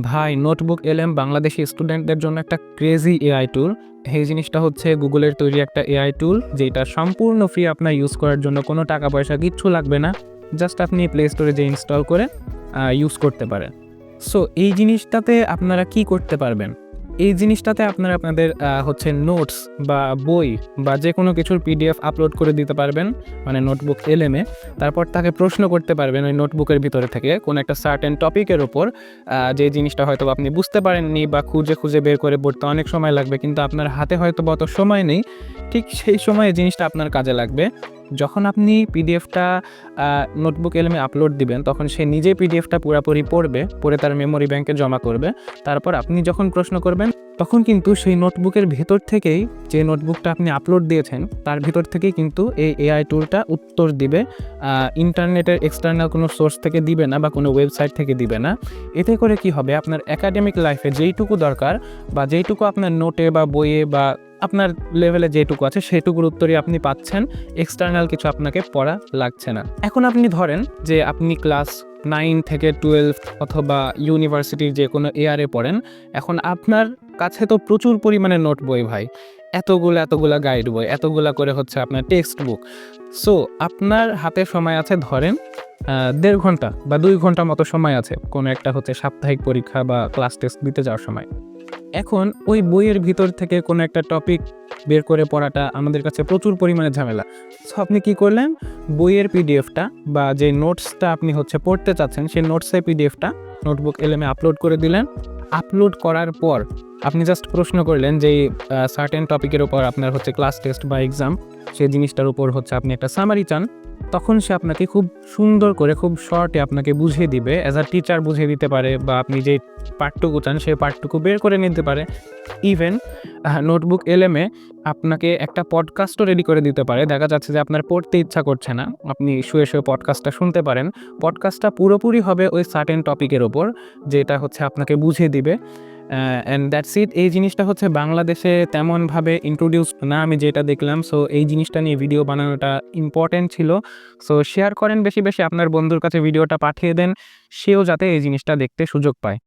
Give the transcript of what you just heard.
ভাই নোটবুক এলএম বাংলাদেশি স্টুডেন্টদের জন্য একটা ক্রেজি এআই টুল। এই জিনিসটা হচ্ছে গুগলের তৈরি একটা এআই টুল, যেটা সম্পূর্ণ ফ্রি। আপনার ইউজ করার জন্য কোনো টাকা পয়সা কিচ্ছু লাগবে না। জাস্ট আপনি প্লে স্টোরে যে ইনস্টল করে ইউজ করতে পারেন। সো এই জিনিসটাতে আপনারা কি করতে পারবেন? এই জিনিসটাতে আপনারা আপনাদের হচ্ছে নোটস বা বই বা যে কোনো কিছুর পিডিএফ আপলোড করে দিতে পারবেন, মানে নোটবুক এলএমে। তারপর তাকে প্রশ্ন করতে পারবেন ওই নোটবুকের ভিতরে থেকে কোনো একটা সার্টেন টপিকের ওপর, যে জিনিসটা হয়তো আপনি বুঝতে পারেননি বা খুঁজে খুঁজে বের করে পড়তে অনেক সময় লাগবে, কিন্তু আপনার হাতে হয়তো অত সময় নেই। ঠিক সেই সময়ে জিনিসটা আপনার কাজে লাগবে। যখন আপনি পিডিএফটা নোটবুক এলএমে আপলোড দিবেন, তখন সে নিজে পিডিএফটা পুরোপুরি পড়ে তার মেমোরি ব্যাংকে জমা করবে। তারপর আপনি যখন প্রশ্ন করবেন, তখন কিন্তু সেই নোটবুকের ভেতর থেকেই, যে নোটবুকটা আপনি আপলোড দিয়েছেন তার ভিতর থেকেই কিন্তু এই এআই টুলটা উত্তর দিবে। ইন্টারনেটের এক্সটার্নাল কোনো সোর্স থেকে দিবে না বা কোনো ওয়েবসাইট থেকে দিবে না। এতে করে কি হবে, আপনার একাডেমিক লাইফে যেইটুকু দরকার বা যেইটুকু আপনার নোটে বা বইয়ে বা আপনার লেভেলে যেটুকু আছে সেটুকুর উত্তরই আপনি পাচ্ছেন। এক্সটার্নাল কিছু আপনাকে পড়া লাগছে না। এখন আপনি ধরেন যে আপনি ক্লাস 9 থেকে 12 অথবা ইউনিভার্সিটির যে কোনো ইয়ারে পড়েন। এখন আপনার কাছে তো প্রচুর পরিমাণে নোট বই ভাই। এতগুলা গাইড বই, এতগুলা করে হচ্ছে আপনার টেক্সট বুক। সো আপনার হাতে সময় আছে ধরেন 1.5 ঘন্টা বা 2 ঘন্টা মতো সময় আছে কোনো একটা হচ্ছে সাপ্তাহিক পরীক্ষা বা ক্লাস টেস্ট দিতে যাওয়ার সময়। এখন ওই বইয়ের ভিতর থেকে কোনো একটা টপিক বের করে পড়াটা আমাদের কাছে প্রচুর পরিমাণে ঝামেলা। সো আপনি কি করলেন, বইয়ের পিডিএফটা বা যে নোটসটা আপনি হচ্ছে পড়তে চাচ্ছেন সেই নোটসের পিডিএফটা নোটবুক এলএমে আপলোড করে দিলেন। আপলোড করার পর আপনি জাস্ট প্রশ্ন করলেন যে সার্টেন টপিকের উপর আপনার হচ্ছে ক্লাস টেস্ট বা এক্সাম, সেই জিনিসটার উপর হচ্ছে আপনি একটা সামারি চান। তখন সে আপনাকে খুব সুন্দর করে খুব শর্টে আপনাকে বুঝিয়ে দিবে। অ্যাজ আ টিচার বুঝিয়ে দিতে পারে, বা আপনি যে পার্টটুকু চান সেই পার্টটুকু বের করে নিতে পারে। ইভেন নোটবুক এলএমে আপনাকে একটা পডকাস্টও রেডি করে দিতে পারে। দেখা যাচ্ছে যে আপনার পড়তে ইচ্ছা করছে না, আপনি শুয়ে শুয়ে পডকাস্টটা শুনতে পারেন। পডকাস্টটা পুরোপুরি হবে ওই সার্টেন টপিকের ওপর, যেটা হচ্ছে আপনাকে বুঝিয়ে দিবে। And that's it. এই জিনিসটা হচ্ছে বাংলাদেশে তেমনভাবে ইন্ট্রোডিউস না আমি যেটা দেখলাম। সো এই জিনিসটা নিয়ে ভিডিও বানানোটা ইম্পর্টেন্ট ছিল। সো শেয়ার করেন বেশি বেশি, আপনার বন্ধুর কাছে ভিডিওটা পাঠিয়ে দেন, সেও যাতে এই জিনিসটা দেখতে সুযোগ পায়।